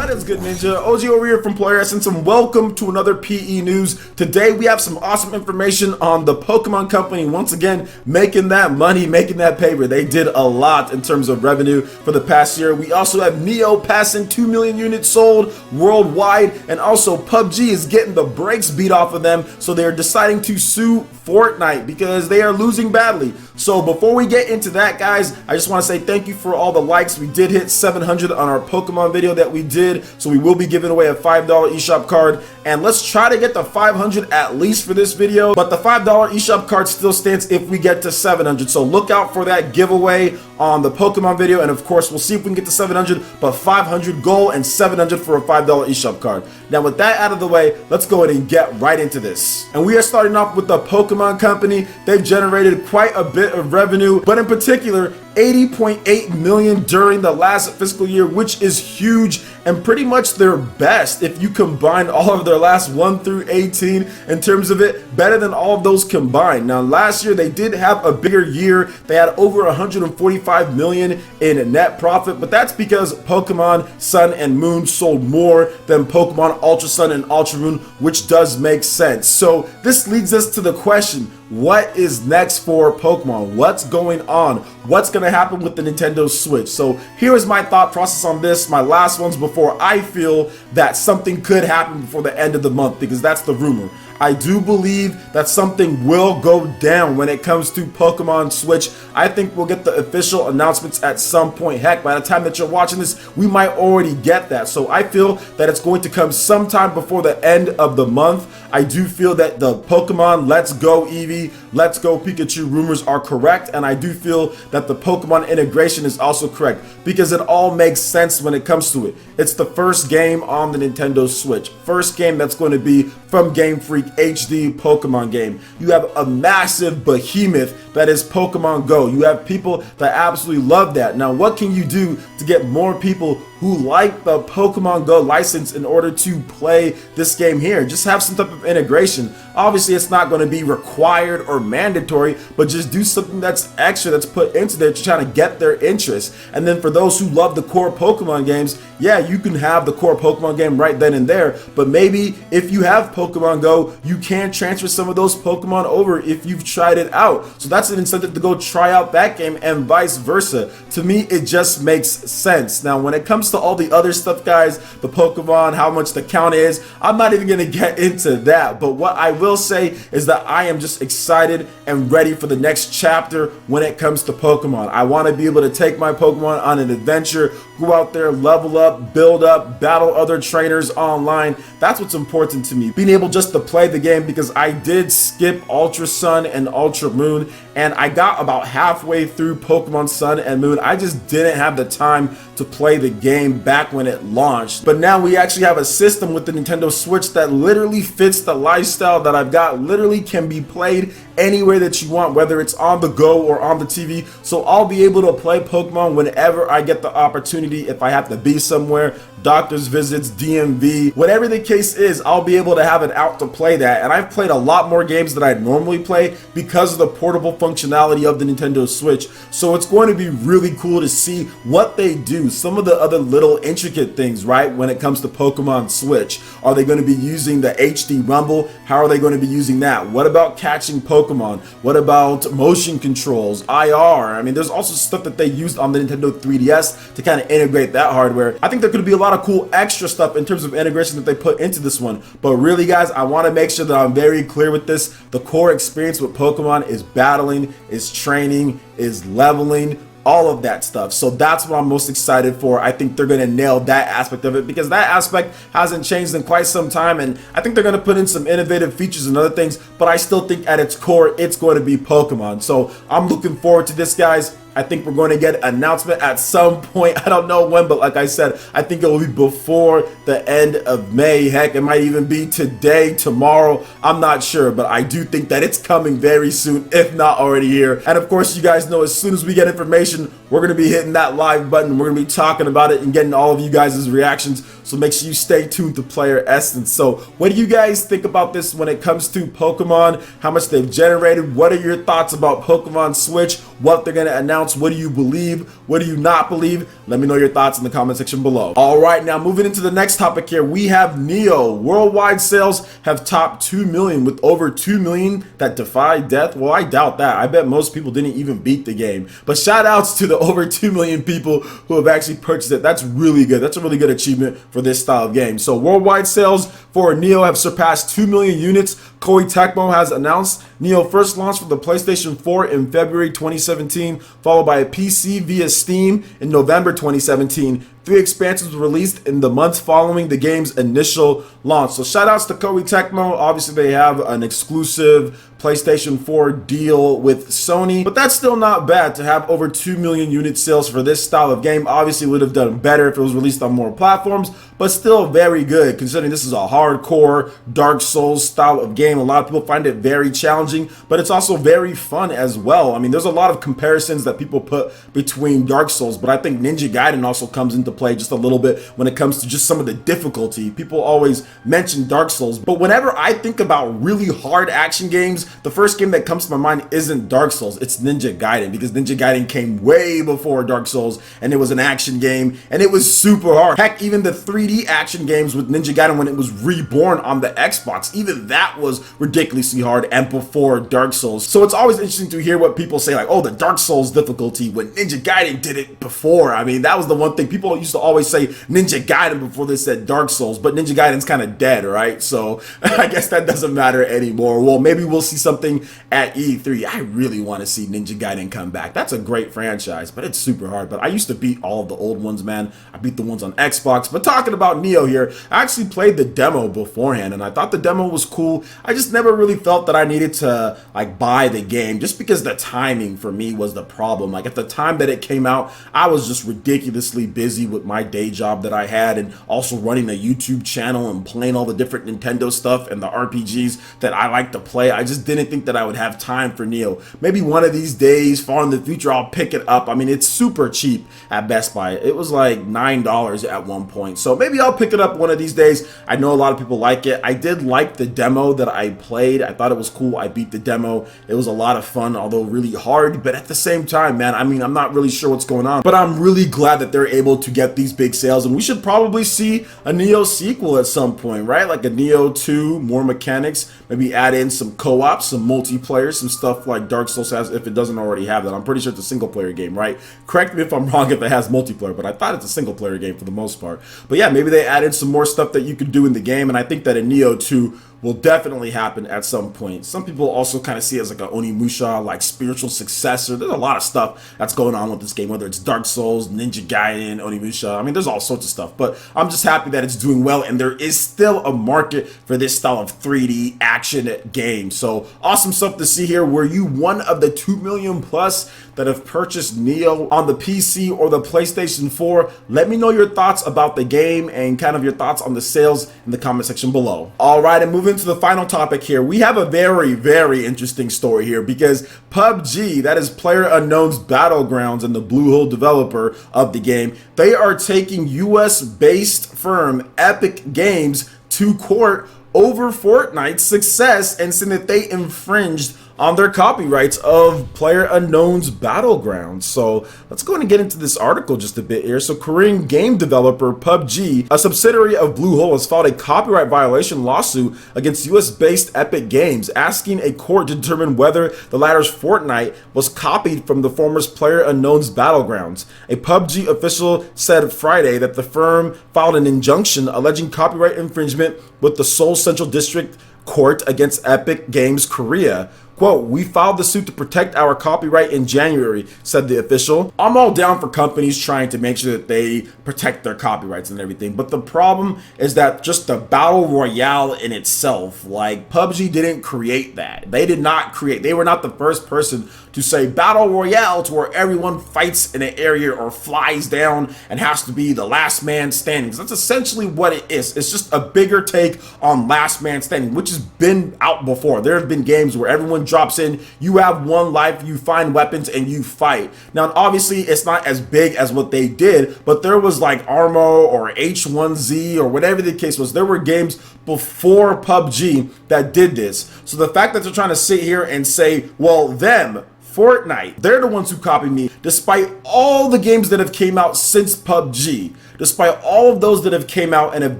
What is good, Ninja? OG over here from Player Essence, and welcome to another PE News. Today we have some awesome information on the Pokemon Company once again making that money, making that paper. They did a lot in terms of revenue for the past year. We also have Nioh passing 2 million units sold worldwide, and also PUBG is getting the brakes beat off of them, so they're deciding to sue Fortnite because they are losing badly. So before we get into that, guys, I just want to say thank you for all the likes. We did hit 700 on our Pokemon video that we did, so we will be giving away a $5 eShop card, and let's try to get the 500 at least for this video, but the $5 eShop card still stands if we get to 700, so look out for that giveaway on the Pokemon video, and of course we'll see if we can get to 700, but 500 goal and 700 for a $5 eShop card. Now with that out of the way, let's go ahead and get right into this. And we are starting off with the Pokemon Company. They've generated quite a bit of revenue, but in particular 80.8 million during the last fiscal year, which is huge and pretty much their best if you combine all of their last 1 through 18 in terms of it, better than all of those combined. Now last year they did have a bigger year. They had over 145 million in net profit, but that's because Pokemon Sun and Moon sold more than Pokemon Ultra Sun and Ultra Moon, which does make sense. So this leads us to the question, what is next for Pokemon? What's going on? What's going to happen with the Nintendo Switch? So here is my thought process on this, my last ones before I feel that something could happen before the end of the month, because that's the rumor. I do believe that something will go down when it comes to Pokemon Switch. I think we'll get the official announcements at some point. Heck, by the time that you're watching this, we might already get that. So I feel that it's going to come sometime before the end of the month. I do feel that the Pokemon Let's Go Eevee, Let's Go Pikachu rumors are correct, and I do feel that the Pokemon integration is also correct, because it all makes sense when it comes to it. It's the first game on the Nintendo Switch. First game that's going to be from Game Freak HD Pokemon game. You have a massive behemoth that is Pokemon Go. You have people that absolutely love that. Now, what can you do to get more people who like the Pokemon Go license in order to play this game here? Just have some type of integration. Obviously, it's not going to be required or mandatory, but just do something that's extra, that's put into there to try to get their interest. And then for those who love the core Pokemon games, yeah, you can have the core Pokemon game right then and there, but maybe if you have Pokemon Go, you can transfer some of those Pokemon over if you've tried it out. So that's an incentive to go try out that game, and vice versa. To me, it just makes sense. Now, when it comes to all the other stuff, guys, the Pokemon, how much the count is, I'm not even going to get into that, but what I will say is that I am just excited and ready for the next chapter when it comes to Pokemon. I want to be able to take my Pokemon on an adventure, go out there, level up, build up, battle other trainers online. That's what's important to me, being able just to play the game, because I did skip Ultra Sun and Ultra Moon, and I got about halfway through Pokemon Sun and Moon. I just didn't have the time to play the game back when it launched. But now we actually have a system with the Nintendo Switch that literally fits the lifestyle that I've got, literally can be played anywhere that you want, whether it's on the go or on the TV. So I'll be able to play Pokemon whenever I get the opportunity. If I have to be somewhere, doctor's visits, DMV, whatever the case is, I'll be able to have it out to play that. And I've played a lot more games than I'd normally play because of the portable functionality of the Nintendo Switch. So it's going to be really cool to see what they do, some of the other little intricate things, right, when it comes to Pokemon Switch. Are they going to be using the HD Rumble? How are they going to be using that? What about catching Pokemon? What about motion controls, IR? I mean, there's also stuff that they used on the Nintendo 3DS to kind of integrate that hardware. I think there could be a lot of cool extra stuff in terms of integration that they put into this one. But really, guys, I want to make sure that I'm very clear with this. The core experience with Pokemon is battling, is training, is leveling, all of that stuff. So that's what I'm most excited for. I think they're going to nail that aspect of it, because that aspect hasn't changed in quite some time, and I think they're going to put in some innovative features and other things, but I still think at its core it's going to be Pokemon. So I'm looking forward to this, guys. I think we're going to get an announcement at some point. I don't know when, but like I said, I think it will be before the end of May. Heck, it might even be today, tomorrow. I'm not sure, but I do think that it's coming very soon, if not already here. And of course, you guys know, as soon as we get information, we're going to be hitting that live button. We're going to be talking about it and getting all of you guys' reactions. So make sure you stay tuned to Player Essence. So what do you guys think about this when it comes to Pokemon? How much they've generated? What are your thoughts about Pokemon Switch? What they're going to announce announced? What do you believe? What do you not believe? Let me know your thoughts in the comment section below. All right, now moving into the next topic here, we have Nioh. Worldwide sales have topped 2 million with over 2 million that defy death. Well, I doubt that. I bet most people didn't even beat the game. But shout outs to the over 2 million people who have actually purchased it. That's really good. That's a really good achievement for this style of game. So worldwide sales for Nioh have surpassed 2 million units. Koei Tecmo has announced Nioh first launched for the PlayStation 4 in February 2017, followed by a PC via Steam in November 2017. 3 expansions were released in the months following the game's initial launch. So shout outs to Koei Tecmo. Obviously they have an exclusive PlayStation 4 deal with Sony, but that's still not bad to have over 2 million unit sales for this style of game. Obviously would have done better if it was released on more platforms, but still very good considering this is a hardcore Dark Souls style of game. A lot of people find it very challenging, but it's also very fun as well. I mean, there's a lot of comparisons that people put between Dark Souls, but I think Ninja Gaiden also comes into play just a little bit when it comes to just some of the difficulty. People always mention Dark Souls, but whenever I think about really hard action games, the first game that comes to my mind isn't Dark Souls, it's Ninja Gaiden, because Ninja Gaiden came way before Dark Souls and it was an action game and it was super hard. Heck, even the 3D action games with Ninja Gaiden when it was reborn on the Xbox, even that was ridiculously hard and before Dark Souls. So it's always interesting to hear what people say, like, oh, the Dark Souls difficulty when Ninja Gaiden did it before. I mean, that was the one thing people used to always say Ninja Gaiden before they said Dark Souls, but Ninja Gaiden's kind of dead, right? So I guess that doesn't matter anymore. Well, maybe we'll see something at E3. I really want to see Ninja Gaiden come back. That's a great franchise, but it's super hard. But I used to beat all of the old ones, man. I beat the ones on Xbox. But talking about Nioh here, I actually played the demo beforehand, and I thought the demo was cool. I just never really felt that I needed to like buy the game, just because the timing for me was the problem. Like at the time that it came out, I was just ridiculously busy with my day job that I had, and also running a YouTube channel and playing all the different Nintendo stuff and the RPGs that I like to play. I just didn't think that I would have time for Nioh. Maybe one of these days, far in the future, I'll pick it up. I mean, it's super cheap at Best Buy. It was like $9 at one point. So maybe I'll pick it up one of these days. I know a lot of people like it. I did like the demo that I played. I thought it was cool. I beat the demo. It was a lot of fun, although really hard. But at the same time, man, I mean, I'm not really sure what's going on, but I'm really glad that they're able to get these big sales, and we should probably see a Nioh sequel at some point, right? Like a Nioh 2, more mechanics, maybe add in some co-op, some multiplayer, some stuff like Dark Souls has, if it doesn't already have that. I'm pretty sure it's a single player game, right? Correct me if I'm wrong if it has multiplayer, but I thought it's a single player game for the most part. But yeah, maybe they added some more stuff that you could do in the game, and I think that a Nioh 2 will definitely happen at some point. Some people also kind of see it as like a Onimusha, like spiritual successor. There's a lot of stuff that's going on with this game, whether it's Dark Souls, Ninja Gaiden, Onimusha. I mean, there's all sorts of stuff, but I'm just happy that it's doing well, and there is still a market for this style of 3D action game. So awesome stuff to see here. Were you one of the 2 million plus that have purchased Nioh on the PC or the PlayStation 4? Let me know your thoughts about the game and kind of your thoughts on the sales in the comment section below. All right, and moving to the final topic here, we have a very, very interesting story here, because PUBG, that is PlayerUnknown's Battlegrounds and the Bluehole developer of the game, they are taking US-based firm Epic Games to court over Fortnite's success and saying that they infringed on their copyrights of PlayerUnknown's Battlegrounds. So let's go ahead and get into this article just a bit here. So Korean game developer PUBG, a subsidiary of Bluehole, has filed a copyright violation lawsuit against US-based Epic Games, asking a court to determine whether the latter's Fortnite was copied from the former's PlayerUnknown's Battlegrounds. A PUBG official said Friday that the firm filed an injunction alleging copyright infringement with the Seoul Central District Court against Epic Games Korea. Quote, "We filed the suit to protect our copyright in January," said the official. I'm all down for companies trying to make sure that they protect their copyrights and everything, but the problem is that just the battle royale in itself, like PUBG didn't create that. They did not create, they were not the first person to say battle royale to where everyone fights in an area or flies down and has to be the last man standing. That's essentially what it is. It's just a bigger take on last man standing, which has been out before. There have been games where everyone drops in, you have one life, you find weapons, and you fight. Now, obviously, it's not as big as what they did, but there was like Armo or H1Z or whatever the case was. There were games before PUBG that did this. So the fact that they're trying to sit here and say, well, them, Fortnite. They're the ones who copied me, despite all the games that have came out since PUBG. Despite all of those that have came out and have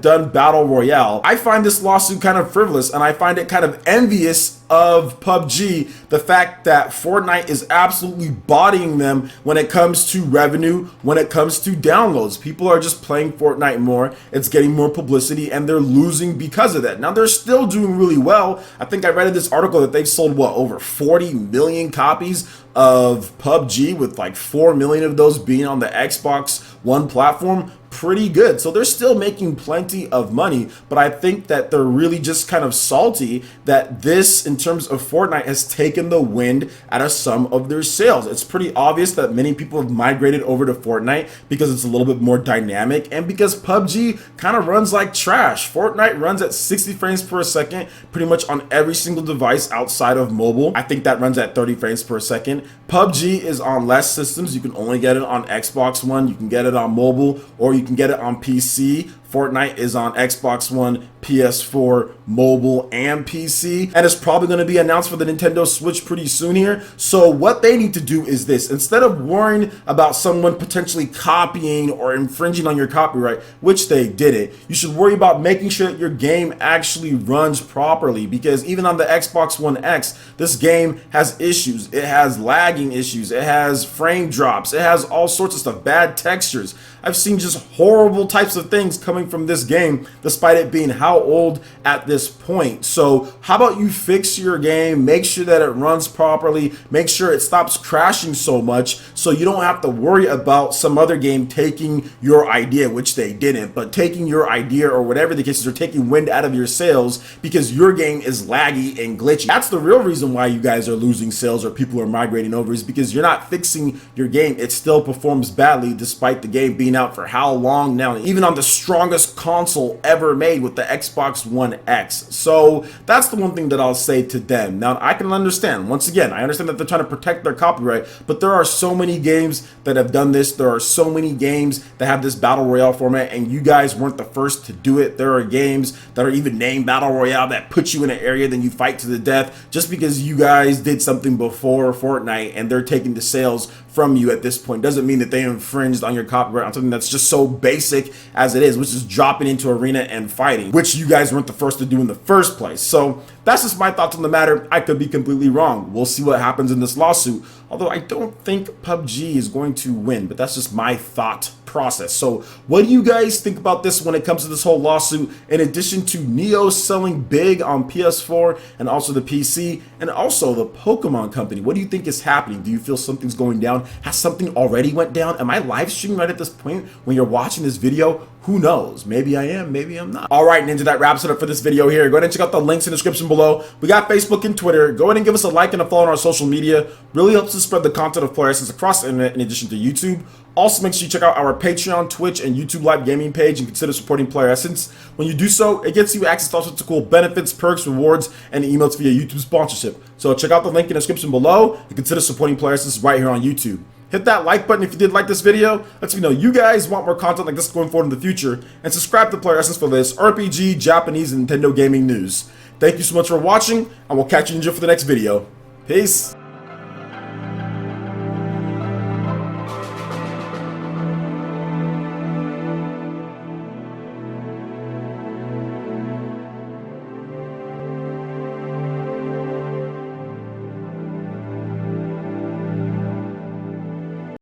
done Battle Royale, I find this lawsuit kind of frivolous, and I find it kind of envious of PUBG, the fact that Fortnite is absolutely bodying them when it comes to revenue, when it comes to downloads. People are just playing Fortnite more, it's getting more publicity, and they're losing because of that. Now, they're still doing really well. I think I read in this article that they've sold, what, over 40 million copies of PUBG, with like 4 million of those being on the Xbox One platform. Pretty good. So they're still making plenty of money, but I think that they're really just kind of salty that this, in terms of Fortnite, has taken the wind out of some of their sales. It's pretty obvious that many people have migrated over to Fortnite because it's a little bit more dynamic, and because PUBG kind of runs like trash. Fortnite runs at 60 frames per second pretty much on every single device outside of mobile. I think that runs at 30 frames per second. PUBG is on less systems. You can only get it on Xbox One, you can get it on mobile, or you can get it on PC. Fortnite is on Xbox One, PS4, mobile, and PC, and it's probably going to be announced for the Nintendo Switch pretty soon here. So what they need to do is this: instead of worrying about someone potentially copying or infringing on your copyright, which they didn't, you should worry about making sure that your game actually runs properly, because even on the Xbox One X, this game has issues. It has lagging issues, it has frame drops, it has all sorts of stuff, bad textures. I've seen just horrible types of things coming from this game, despite it being how old at this point. So how about you fix your game, make sure that it runs properly, make sure it stops crashing so much, so you don't have to worry about some other game taking your idea, which they didn't, but taking your idea, or whatever the case is, or taking wind out of your sails because your game is laggy and glitchy. That's the real reason why you guys are losing sales, or people are migrating over, is because you're not fixing your game. It still performs badly despite the game being out for how long now, even on the strongest console ever made with the Xbox One X. So that's the one thing that I'll say to them. Now, I can understand, once again, I understand that they're trying to protect their copyright, but there are so many games that have done this. There are so many games that have this Battle Royale format, and you guys weren't the first to do it. There are games that are even named Battle Royale that put you in an area, then you fight to the death. Just because you guys did something before Fortnite and they're taking the sales from you at this point doesn't mean that they infringed on your copyright on something that's just so basic as it is, which is dropping into arena and fighting, which you guys weren't the first to do in the first place. So that's just my thoughts on the matter. I could be completely wrong. We'll see what happens in this lawsuit, although I don't think PUBG is going to win, but that's just my thought process. So what do you guys think about this when it comes to this whole lawsuit, in addition to Nioh selling big on PS4 and also the PC, and also the Pokemon company? What do you think is happening? Do you feel something's going down? Has something already went down? Am I live streaming right at this point when you're watching this video? Who knows? Maybe I am, maybe I'm not. All right, Ninja, that wraps it up for this video here. Go ahead and check out the links in the description below. We got Facebook and Twitter. Go ahead and give us a like and a follow on our social media. Really helps us spread the content of Player Essence across the internet, in addition to YouTube. Also, make sure you check out our Patreon, Twitch, and YouTube live gaming page and consider supporting Player Essence. When you do so, it gets you access to all sorts of cool benefits, perks, rewards, and emails via YouTube sponsorship. So check out the link in the description below and consider supporting Player Essence right here on YouTube. Hit that like button if you did like this video. Lets me know you guys want more content like this going forward in the future. And subscribe to Player Essence for this RPG, Japanese, and Nintendo gaming news. Thank you so much for watching, and we'll catch you, Ninja, for the next video. Peace.